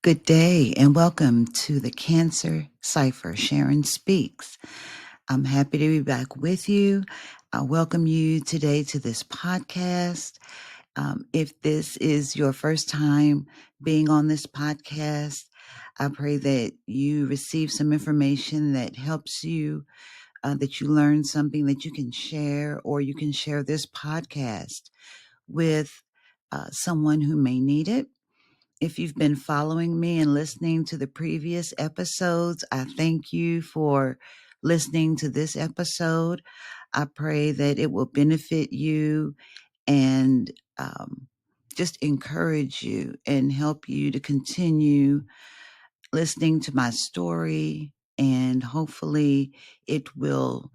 Good day and welcome to the Cancer Cipher. Sharon speaks. I'm happy to be back with you. I welcome you today to this podcast. If this is your first time being on this podcast, I pray that you receive some information that helps you, that you learn something that you can share, or you can share this podcast with someone who may need it. If you've been following me and listening to the previous episodes, I thank you for listening to this episode. I pray that it will benefit you and just encourage you and help you to continue listening to my story. And hopefully, it will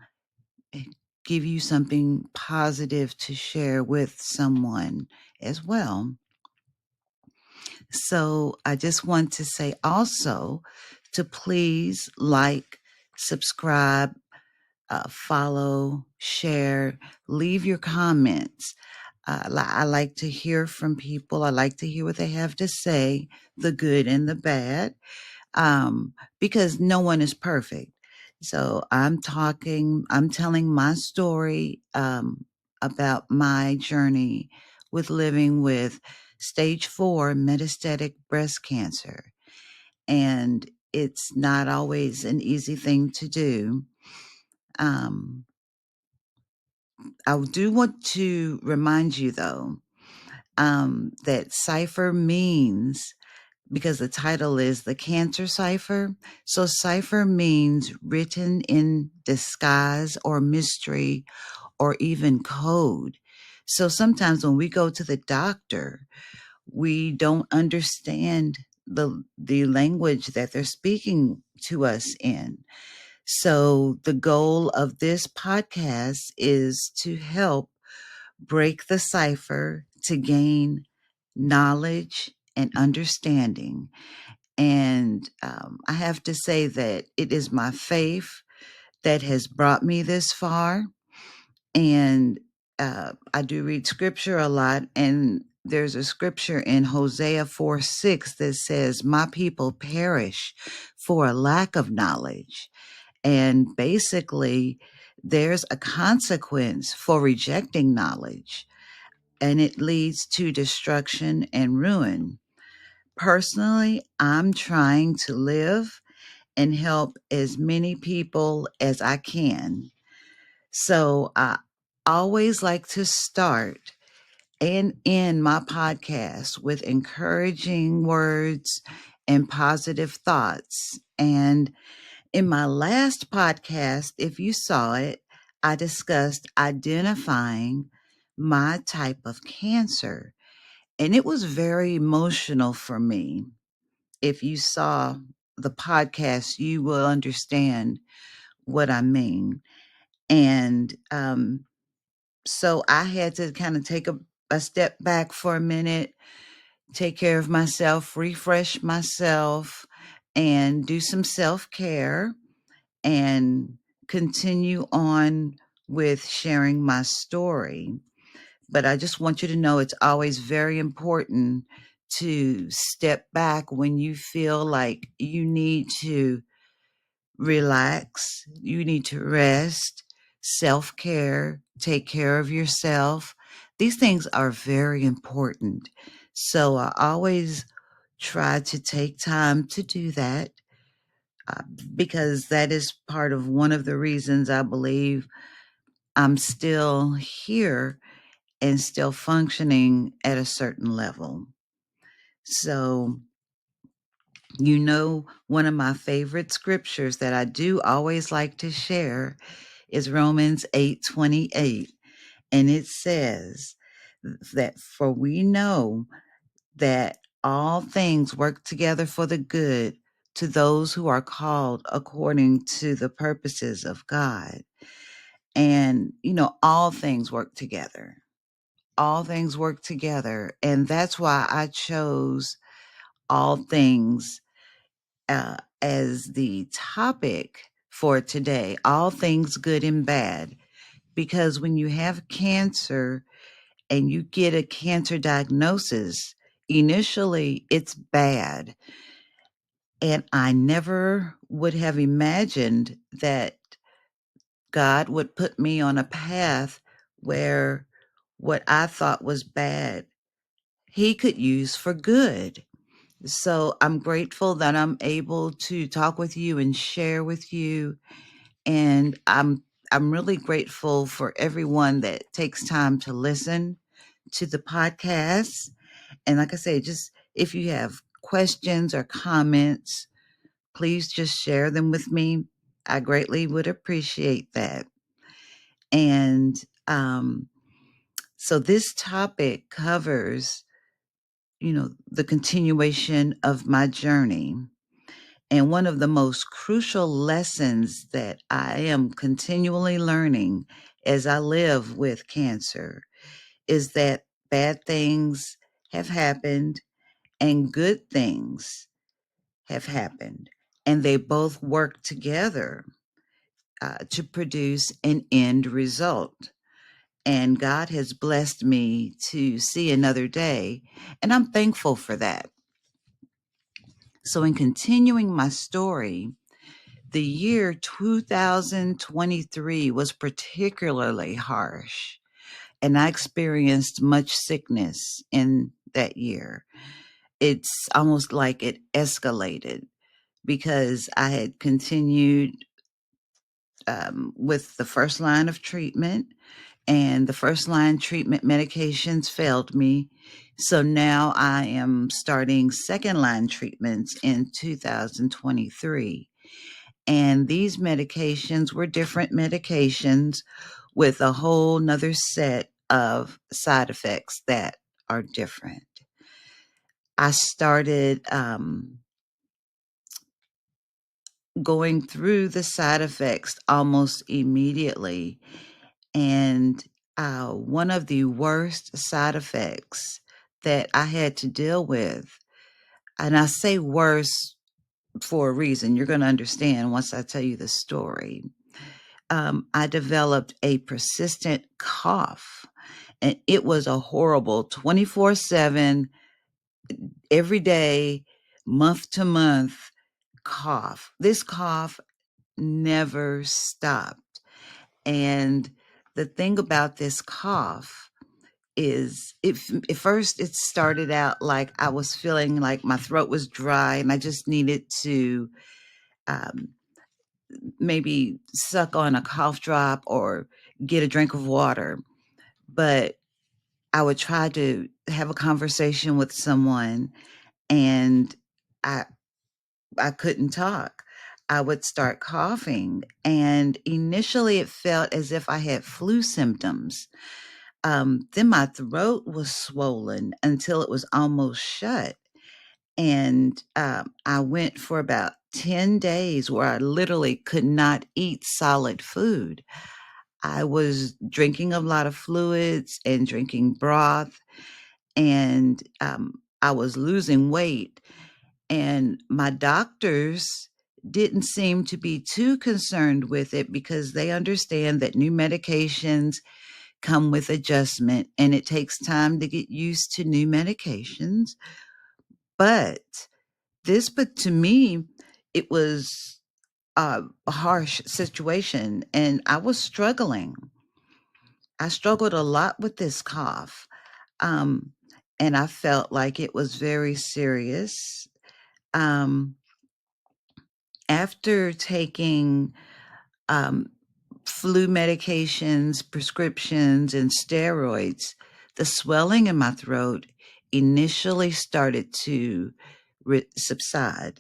give you something positive to share with someone as well. So I just want to say also to please like, subscribe, follow, share, leave your comments. I like to hear from people. I like to hear what they have to say, the good and the bad, because no one is perfect. So I'm telling my story about my journey with living with stage 4 metastatic breast cancer. And it's not always an easy thing to do. Um, I do want to remind you, though, that Cipher means, because the title is the Cancer Cipher. So Cipher means written in disguise or mystery or even code. So sometimes when we go to the doctor, we don't understand the language that they're speaking to us in. So the goal of this podcast is to help break the cipher to gain knowledge and understanding. And I have to say that it is my faith that has brought me this far. And I do read scripture a lot. And there's a scripture in Hosea 4:6 that says, "My people perish for a lack of knowledge." And basically, there's a consequence for rejecting knowledge, and it leads to destruction and ruin. Personally, I'm trying to live and help as many people as I can. So I always like to start and end my podcast with encouraging words and positive thoughts. And in my last podcast, if you saw it, I discussed identifying my type of cancer. And it was very emotional for me. If you saw the podcast, you will understand what I mean. And so I had to kind of take a step back for a minute, take care of myself, refresh myself, and do some self care and continue on with sharing my story. But I just want you to know it's always very important to step back when you feel like you need to relax, you need to rest, self care, take care of yourself. These things are very important. So I always try to take time to do that uh, because that is part of one of the reasons I believe I'm still here and still functioning at a certain level. So, one of my favorite scriptures that I do always like to share is Romans 8:28. And it says that for we know that all things work together for the good to those who are called according to the purposes of God. And, all things work together. All things work together. And that's why I chose all things as the topic for today, all things good and bad. Because when you have cancer and you get a cancer diagnosis, initially it's bad. And I never would have imagined that God would put me on a path where what I thought was bad, He could use for good. So I'm grateful that I'm able to talk with you and share with you. And I'm really grateful for everyone that takes time to listen to the podcast. And like I say, just if you have questions or comments, please just share them with me. I greatly would appreciate that. And so this topic covers, the continuation of my journey. And one of the most crucial lessons that I am continually learning as I live with cancer is that bad things have happened and good things have happened. And they both work together to produce an end result. And God has blessed me to see another day, and I'm thankful for that. So, in continuing my story, the year 2023 was particularly harsh, and I experienced much sickness in that year. It's almost like it escalated because I had continued with the first line of treatment, and the first line treatment medications failed me. So now I am starting second line treatments in 2023. And these medications were different medications with a whole nother set of side effects that are different. I started going through the side effects almost immediately. And one of the worst side effects that I had to deal with, and I say worse for a reason, you're going to understand once I tell you the story. I developed a persistent cough, and it was a horrible 24/7, every day, month to month cough. This cough never stopped. And the thing about this cough is at first it started out like I was feeling like my throat was dry and I just needed to um, maybe suck on a cough drop or get a drink of water. But I would try to have a conversation with someone, and I I couldn't talk. I would start coughing, and initially it felt as if I had flu symptoms. Then my throat was swollen until it was almost shut. And I went for about 10 days where I literally could not eat solid food. I was drinking a lot of fluids and drinking broth, and I was losing weight. And my doctors didn't seem to be too concerned with it because they understand that new medications come with adjustment and it takes time to get used to new medications. But but to me, it was a harsh situation and I was struggling. I struggled a lot with this cough. Um, and I felt like it was very serious. Um, After taking um, flu medications, prescriptions, and steroids, the swelling in my throat initially started to subside.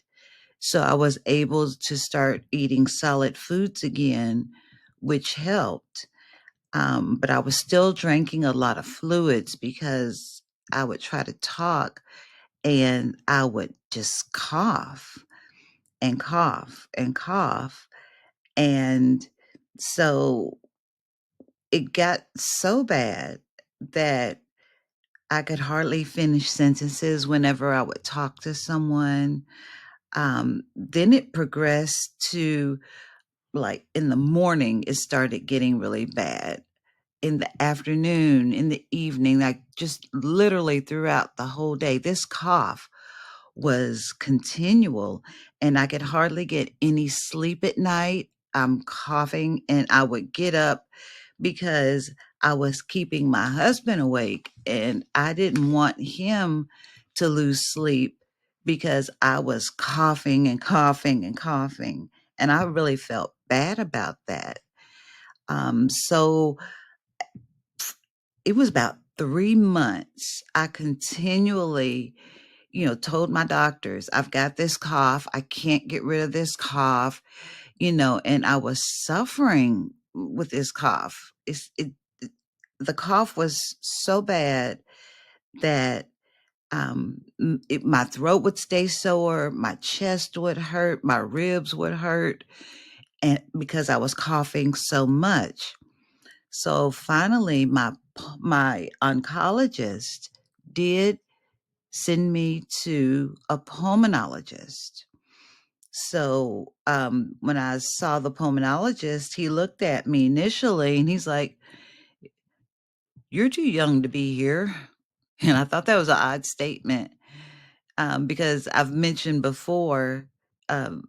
So I was able to start eating solid foods again, which helped. But I was still drinking a lot of fluids because I would try to talk and I would just cough and cough and cough. And so it got so bad that I could hardly finish sentences whenever I would talk to someone. Then it progressed to like in the morning, it started getting really bad. In the afternoon, in the evening, like just literally throughout the whole day, this cough was continual, and I could hardly get any sleep at night. I'm coughing, and I would get up because I was keeping my husband awake, and I didn't want him to lose sleep because I was coughing and coughing and coughing. And I really felt bad about that. So it was about 3 months. I continually, told my doctors, I've got this cough. I can't get rid of this cough, and I was suffering with this cough. The cough was so bad that my throat would stay sore, my chest would hurt, my ribs would hurt, and because I was coughing so much. So finally, my oncologist did send me to a pulmonologist. So when I saw the pulmonologist, he looked at me initially and he's like, "You're too young to be here." And I thought that was an odd statement, because I've mentioned before, um,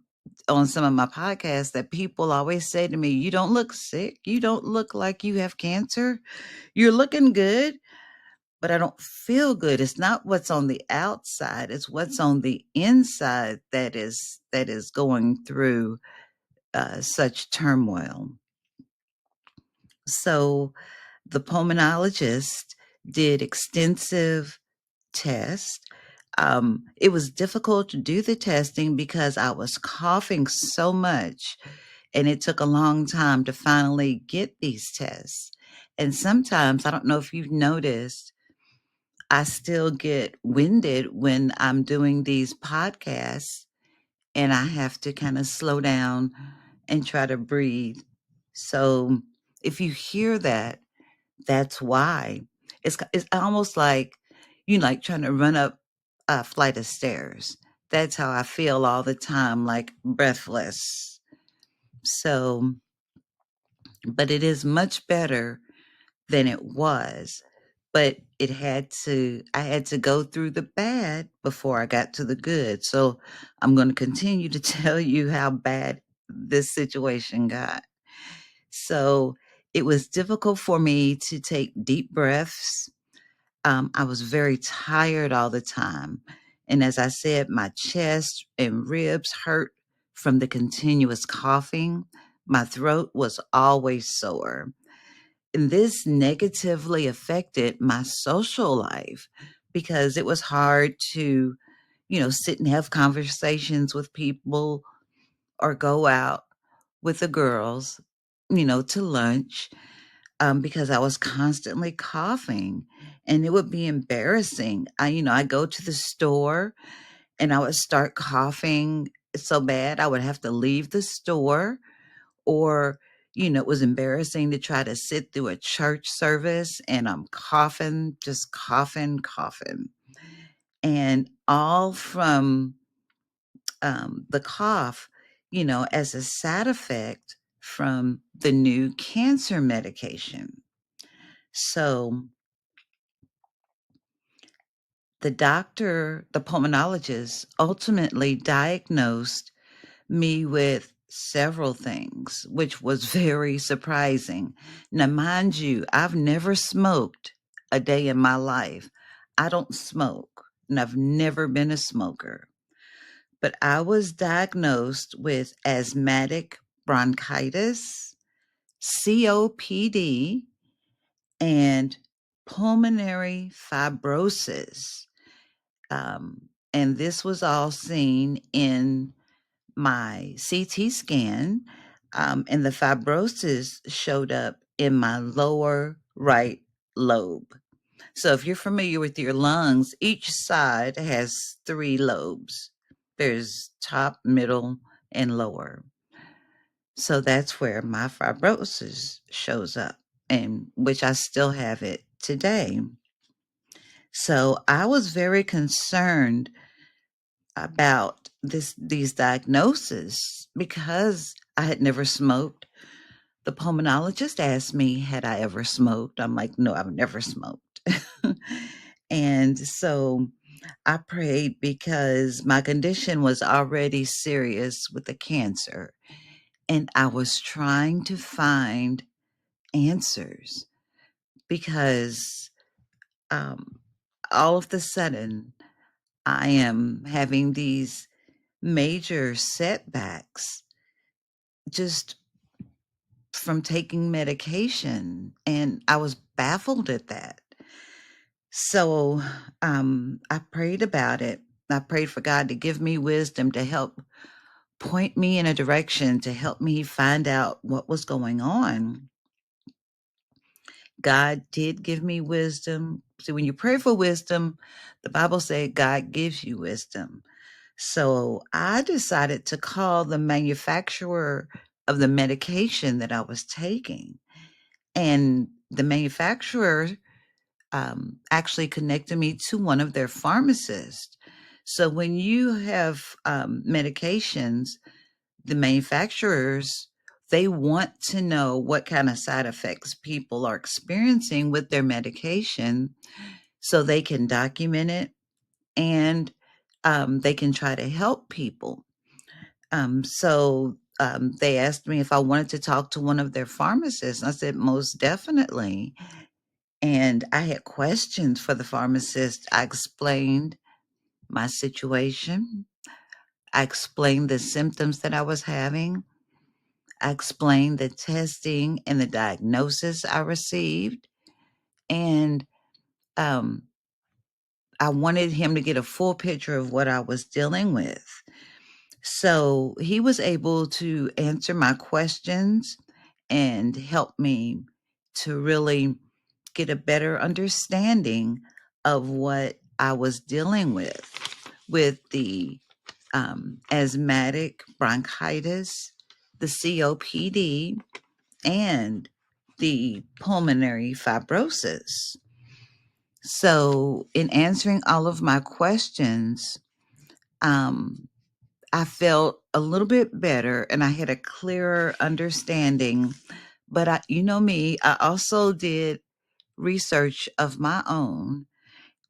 on some of my podcasts, that people always say to me, "You don't look sick. You don't look like you have cancer. You're looking good." But I don't feel good. It's not what's on the outside, it's what's on the inside that is going through such turmoil. So the pulmonologist did extensive tests. It was difficult to do the testing because I was coughing so much, and it took a long time to finally get these tests. And sometimes, I don't know if you've noticed, I still get winded when I'm doing these podcasts, and I have to kind of slow down and try to breathe. So if you hear that, that's why. It's almost like like trying to run up a flight of stairs. That's how I feel all the time, like breathless. So, but it is much better than it was. But I had to go through the bad before I got to the good. So I'm going to continue to tell you how bad this situation got. So it was difficult for me to take deep breaths. I was very tired all the time. And as I said, my chest and ribs hurt from the continuous coughing. My throat was always sore. And this negatively affected my social life because it was hard to, sit and have conversations with people or go out with the girls, to lunch, because I was constantly coughing, and it would be embarrassing. I go to the store and I would start coughing so bad I would have to leave the store, or it was embarrassing to try to sit through a church service and I'm coughing, just coughing, coughing. And all from the cough, as a side effect from the new cancer medication. So the pulmonologist, ultimately diagnosed me with several things, which was very surprising. Now, mind you, I've never smoked a day in my life. I don't smoke, and I've never been a smoker. But I was diagnosed with asthmatic bronchitis, COPD, and pulmonary fibrosis. And this was all seen in my CT scan, and the fibrosis showed up in my lower right lobe. So if you're familiar with your lungs, each side has three lobes. There's top, middle, and lower. So that's where my fibrosis shows up, and which I still have it today. So I was very concerned about these diagnoses because I had never smoked. The pulmonologist asked me, had I ever smoked? I'm like, no, I've never smoked. And so I prayed because my condition was already serious with the cancer, and I was trying to find answers because um, all of the sudden I am having these major setbacks just from taking medication, and I was baffled at that. So I prayed about it. I prayed for God to give me wisdom to help point me in a direction to help me find out what was going on. God did give me wisdom. See, when you pray for wisdom, the Bible says God gives you wisdom. So I decided to call the manufacturer of the medication that I was taking. And the manufacturer actually connected me to one of their pharmacists. So when you have medications, the manufacturers, they want to know what kind of side effects people are experiencing with their medication so they can document it, and they can try to help people. They asked me if I wanted to talk to one of their pharmacists. I said, most definitely. And I had questions for the pharmacist. I explained my situation. I explained the symptoms that I was having. I explained the testing and the diagnosis I received. And um, I wanted him to get a full picture of what I was dealing with. So he was able to answer my questions and help me to really get a better understanding of what I was dealing with the asthmatic bronchitis, the COPD, and the pulmonary fibrosis. So, in answering all of my questions, um, I felt a little bit better and I had a clearer understanding. But you know me, I also did research of my own.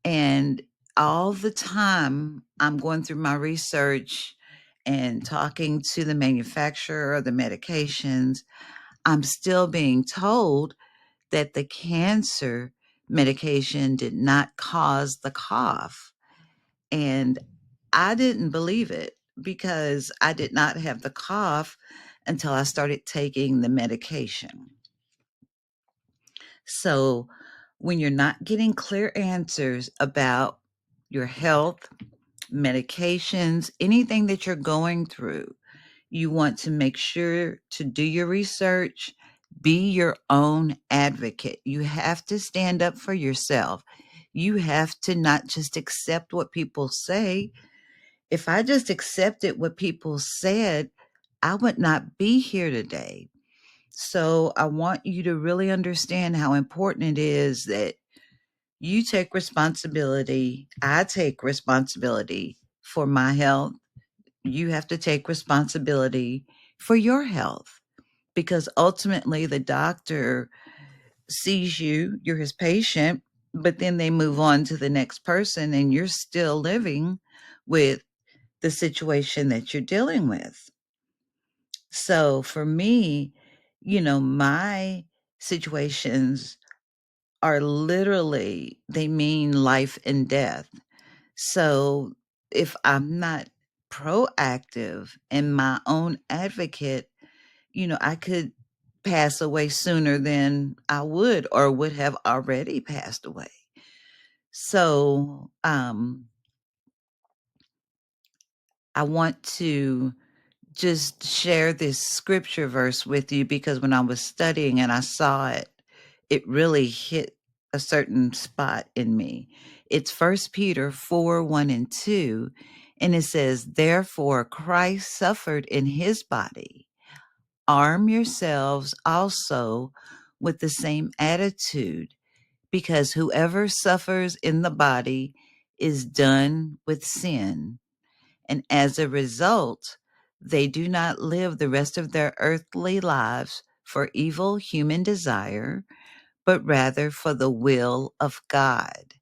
And all the time I'm going through my research and talking to the manufacturer of the medications, I'm still being told that the cancer medication did not cause the cough. And I didn't believe it because I did not have the cough until I started taking the medication. So, when you're not getting clear answers about your health, medications, anything that you're going through, you want to make sure to do your research, be your own advocate. You have to stand up for yourself. You have to not just accept what people say. If I just accepted what people said, I would not be here today. So I want you to really understand how important it is that you take responsibility. I take responsibility for my health. You have to take responsibility for your health because ultimately the doctor sees you, you're his patient, but then they move on to the next person and you're still living with the situation that you're dealing with. So for me, my situations are literally, they mean life and death. So if I'm not proactive and my own advocate, I could pass away sooner than I would or would have already passed away. So I want to just share this scripture verse with you because when I was studying and I saw it, it really hit a certain spot in me. It's First Peter 4:1 and 2, and it says, "Therefore Christ suffered in his body. Arm yourselves also with the same attitude, because whoever suffers in the body is done with sin. And as a result, they do not live the rest of their earthly lives for evil human desire, but rather for the will of God."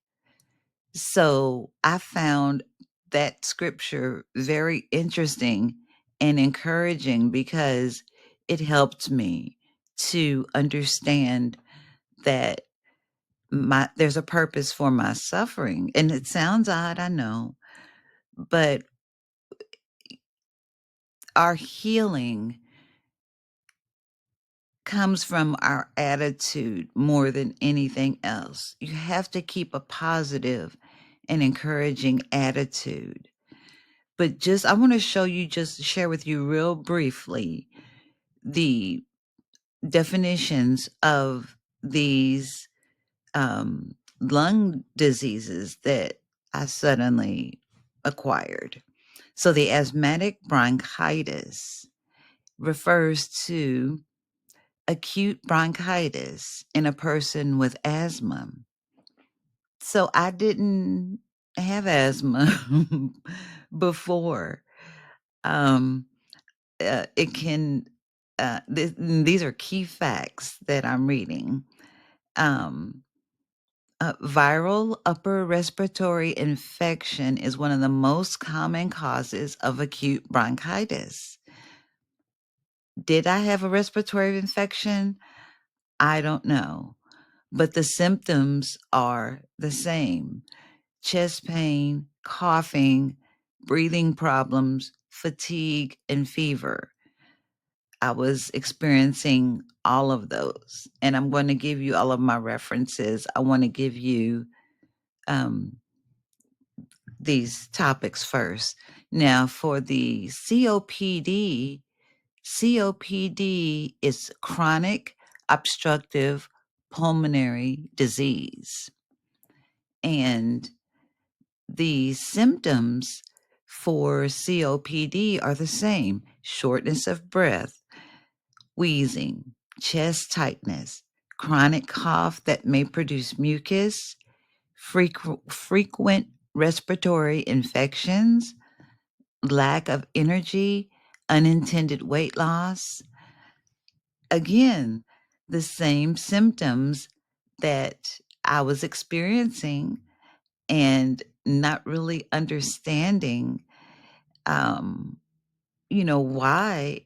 So I found that scripture very interesting and encouraging because it helped me to understand that there's a purpose for my suffering. And it sounds odd, I know, but our healing comes from our attitude more than anything else. You have to keep a positive and encouraging attitude. But I want to share with you real briefly the definitions of these lung diseases that I suddenly acquired. So the asthmatic bronchitis refers to acute bronchitis in a person with asthma. So I didn't have asthma before. Um, it can, these are key facts that I'm reading. Um, Viral upper respiratory infection is one of the most common causes of acute bronchitis. Did I have a respiratory infection? I don't know, but the symptoms are the same: chest pain, coughing, breathing problems, fatigue, and fever. I was experiencing all of those, and I'm going to give you all of my references. I want to give you um, these topics first. Now, for the COPD is chronic obstructive pulmonary disease. And the symptoms for COPD are the same: shortness of breath, wheezing, chest tightness, chronic cough that may produce mucus, frequent respiratory infections, lack of energy, unintended weight loss. Again, the same symptoms that I was experiencing and not really understanding, um, why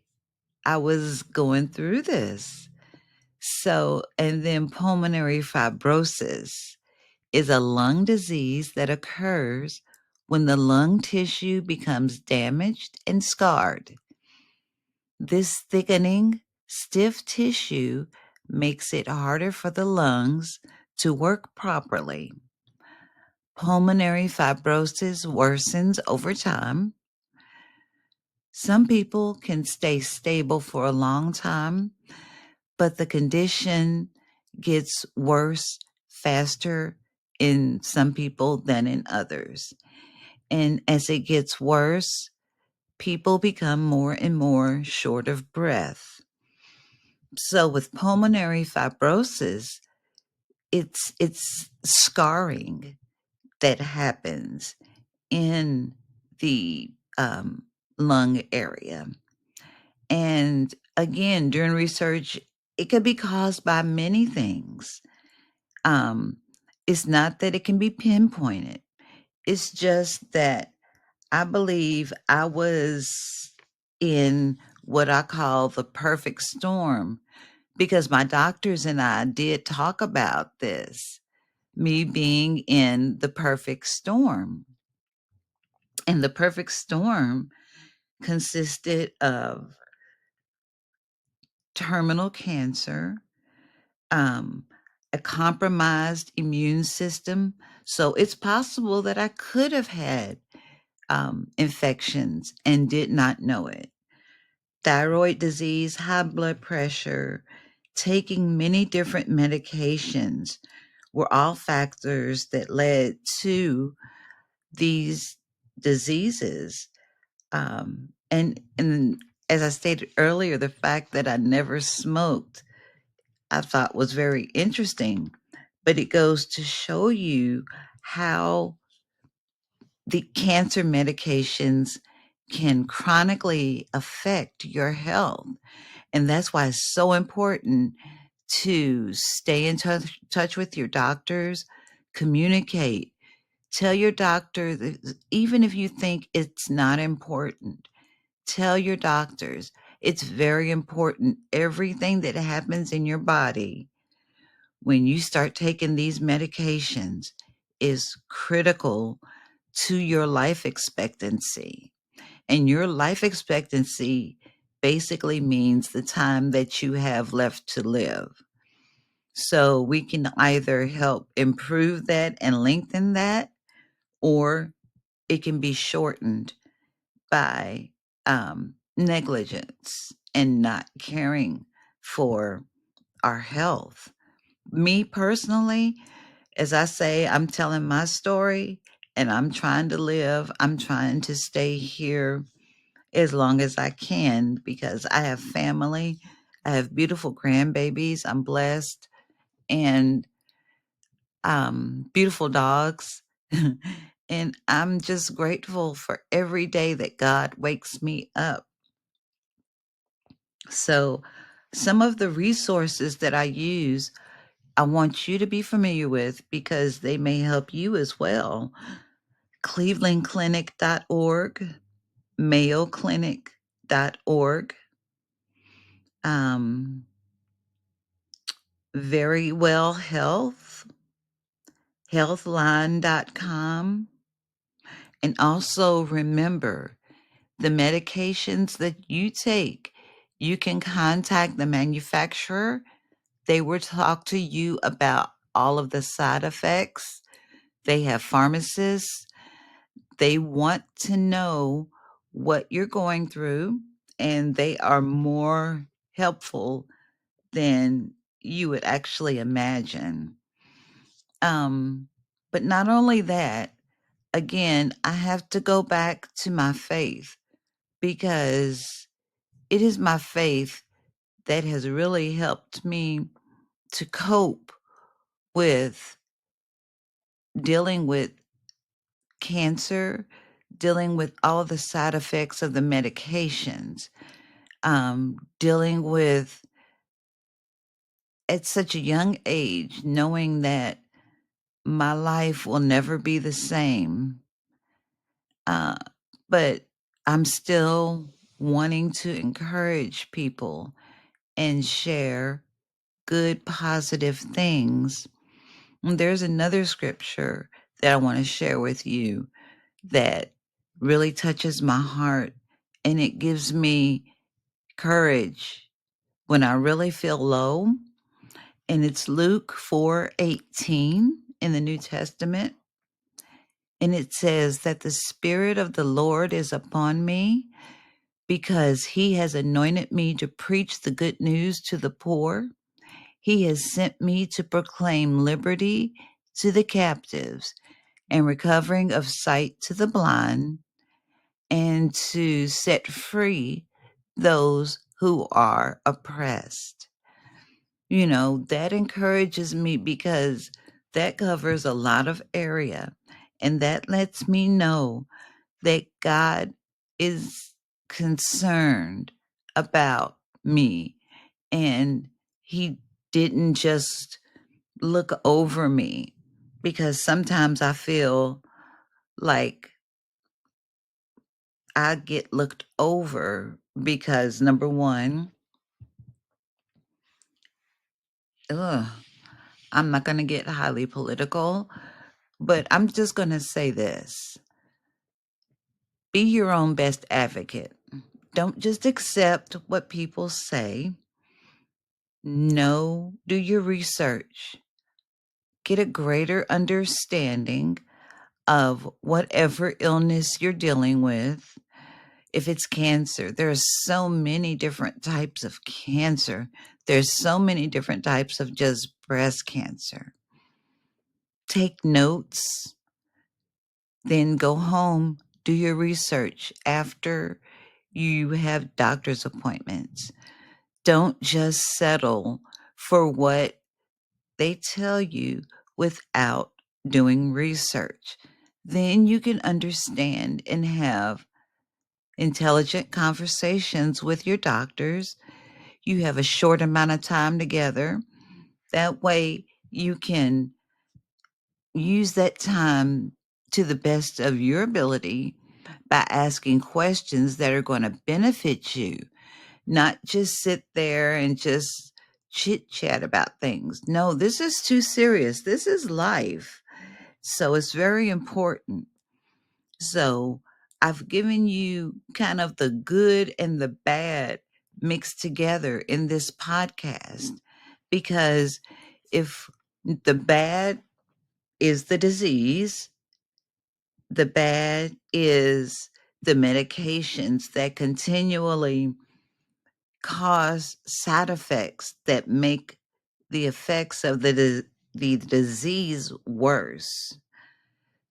I was going through this. So, and then pulmonary fibrosis is a lung disease that occurs when the lung tissue becomes damaged and scarred. This thickening, stiff tissue makes it harder for the lungs to work properly. Pulmonary fibrosis worsens over time. Some people can stay stable for a long time, but the condition gets worse faster in some people than in others. And as it gets worse, people become more and more short of breath. So with pulmonary fibrosis, it's scarring that happens in the lung area. And again, during research, it could be caused by many things. Um, it's not that it can be pinpointed. It's just that I believe I was in what I call the perfect storm, because my doctors and I did talk about this, me being in the perfect storm. And the perfect storm consisted of terminal cancer, um, a compromised immune system. So it's possible that I could have had infections and did not know it. Thyroid disease, high blood pressure, taking many different medications were all factors that led to these diseases. And as I stated earlier, the fact that I never smoked, I thought was very interesting. But it goes to show you how the cancer medications can chronically affect your health. And that's why it's so important to stay in touch with your doctors, communicate, Tell your doctor that even if you think it's not important, tell your doctors it's very important. Everything that happens in your body when you start taking these medications is critical to your life expectancy. And your life expectancy basically means the time that you have left to live. So we can either help improve that and lengthen that, or it can be shortened by negligence and not caring for our health. Me personally, as I say, I'm telling my story and I'm trying to live. I'm trying to stay here as long as I can because I have family. I have beautiful grandbabies. I'm blessed and beautiful dogs. And I'm just grateful for every day that God wakes me up. So, some of the resources that I use, I want you to be familiar with because they may help you as well. clevelandclinic.org, mayoclinic.org, um, Very Well Health, healthline.com. And also remember the medications that you take, you can contact the manufacturer. They will talk to you about all of the side effects. They have pharmacists. They want to know what you're going through, and they are more helpful than you would actually imagine. Um, but not only that, again, I have to go back to my faith because it is my faith that has really helped me to cope with dealing with cancer, dealing with all the side effects of the medications, dealing with at such a young age, knowing that my life will never be the same. Uh, but I'm still wanting to encourage people and share good, positive things. And there's another scripture that I want to share with you that really touches my heart and it gives me courage when I really feel low. And it's Luke 4:18 in the New Testament. And it says that the Spirit of the Lord is upon me because he has anointed me to preach the good news to the poor. He has sent me to proclaim liberty to the captives and recovering of sight to the blind, and to set free those who are oppressed. You know, that encourages me because that covers a lot of area. And that lets me know that God is concerned about me. And he didn't just look over me because sometimes I feel like I get looked over because number one, ugh, I'm not going to get highly political, but I'm just going to say this. Be your own best advocate. Don't just accept what people say. No, do your research. Get a greater understanding of whatever illness you're dealing with. If it's cancer, there's so many different types of cancer. There's so many different types of just breast cancer. Take notes, then go home, do your research after you have doctor's appointments. Don't just settle for what they tell you without doing research. Then you can understand and have intelligent conversations with your doctors. You have a short amount of time together. That way you can use that time to the best of your ability by asking questions that are going to benefit you, not just sit there and just chit chat about things. No, this is too serious. This is life. So it's very important. So I've given you kind of the good and the bad mixed together in this podcast, because if the bad is the disease, the bad is the medications that continually cause side effects that make the effects of the disease worse.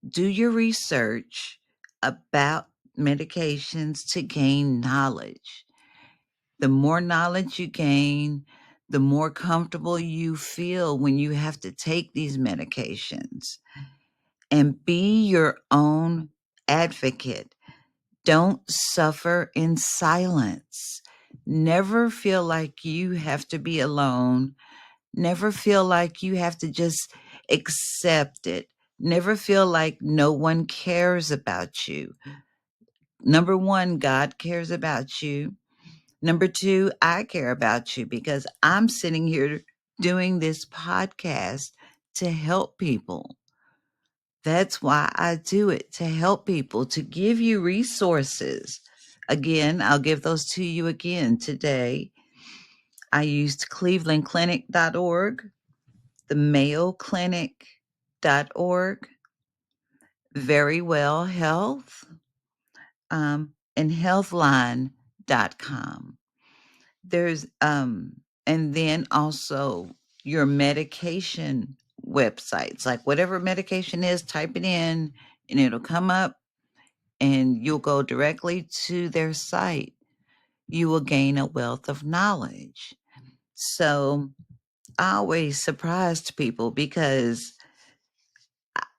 Do your research about medications to gain knowledge. The more knowledge you gain, the more comfortable you feel when you have to take these medications. And be your own advocate. Don't suffer in silence. Never feel like you have to be alone. Never feel like you have to just accept it. Never feel like no one cares about you. Number one, God cares about you. Number two, I care about you because I'm sitting here doing this podcast to help people. That's why I do it, to help people, to give you resources. Again, I'll give those to you again today. I used clevelandclinic.org, the mayoclinic.org, Very Well Health, and healthline.com. There's and then also your medication websites, like whatever medication is, type it in and it'll come up and you'll go directly to their site. You will gain a wealth of knowledge. So I always surprised people because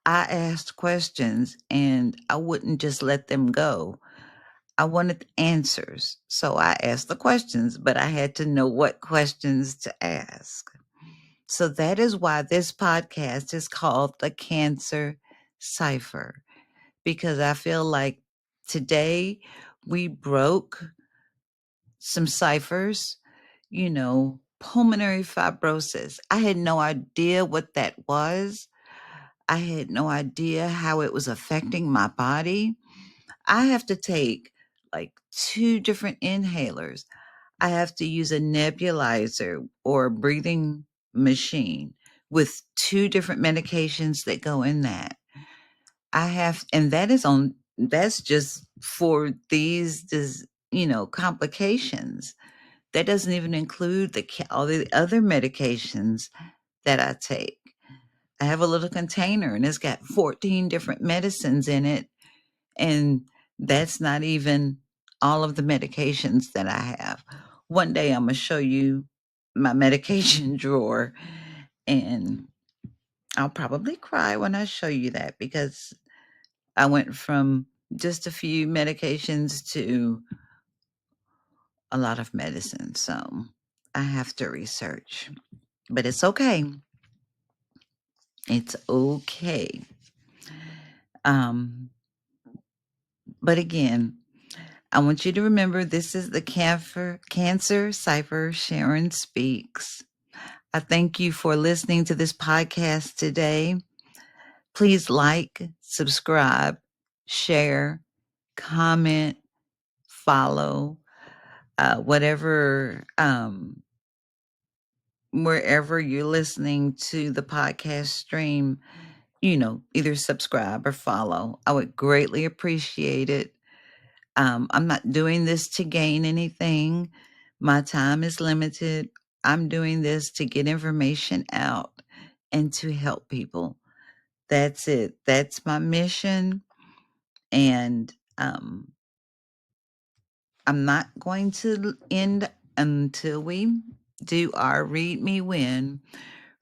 I asked questions and I wouldn't just let them go. I wanted answers. So I asked the questions, but I had to know what questions to ask. So that is why this podcast is called the Cancer Cipher, because I feel like today we broke some ciphers, pulmonary fibrosis. I had no idea what that was. I had no idea how it was affecting my body. I have to take like 2 different inhalers. I have to use a nebulizer or a breathing machine with 2 different medications that go in that. And that's just for complications. That doesn't even include all the other medications that I take. I have a little container and it's got 14 different medicines in it. And that's not even all of the medications that I have. One day I'm going to show you my medication drawer, and I'll probably cry when I show you that because I went from just a few medications to a lot of medicine. So I have to research, but it's okay. It's okay. Um, but again, I want you to remember this is the Cancer Cipher. Sharon speaks. I thank you for listening to this podcast today. Please like, subscribe, share, comment, follow, whatever, wherever you're listening to the podcast stream, either subscribe or follow. I would greatly appreciate it. I'm not doing this to gain anything. My time is limited. I'm doing this to get information out and to help people. That's it. That's my mission. And I'm not going to end until we do our Read Me When.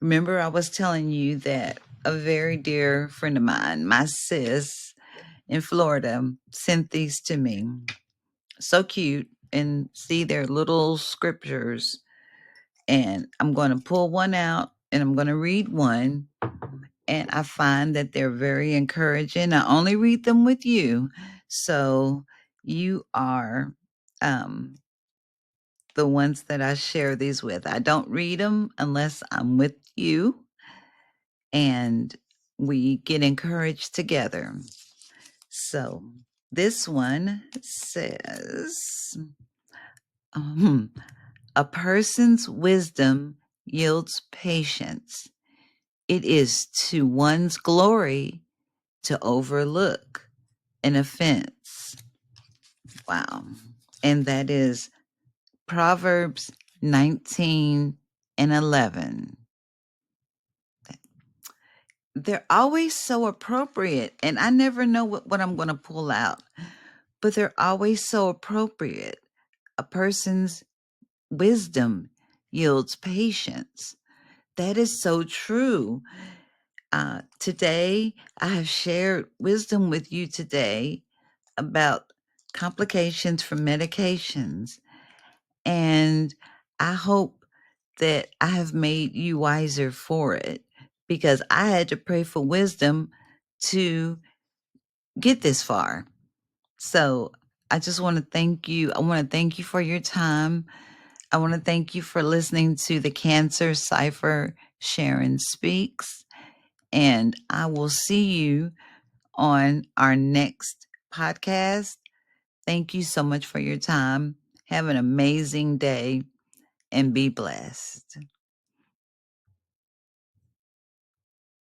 Remember, I was telling you that a very dear friend of mine, my sis in Florida, sent these to me. So cute. And see their little scriptures. And I'm going to pull one out and I'm going to read one. and I find that they're very encouraging. I only read them with you. So you are the ones that I share these with. I don't read them unless I'm with you and we get encouraged together. So this one says, um, a person's wisdom yields patience. It is to one's glory to overlook an offense. Wow. And that is Proverbs 19:11. They're always so appropriate, and I never know what I'm going to pull out, but they're always so appropriate. A person's wisdom yields patience. That is so true. Today, I have shared wisdom with you today about complications from medications. And I hope that I have made you wiser for it because I had to pray for wisdom to get this far. So I just want to thank you. I want to thank you for your time. I want to thank you for listening to the Cancer Cipher Sharon Speaks. And I will see you on our next podcast. Thank you so much for your time. Have an amazing day and be blessed.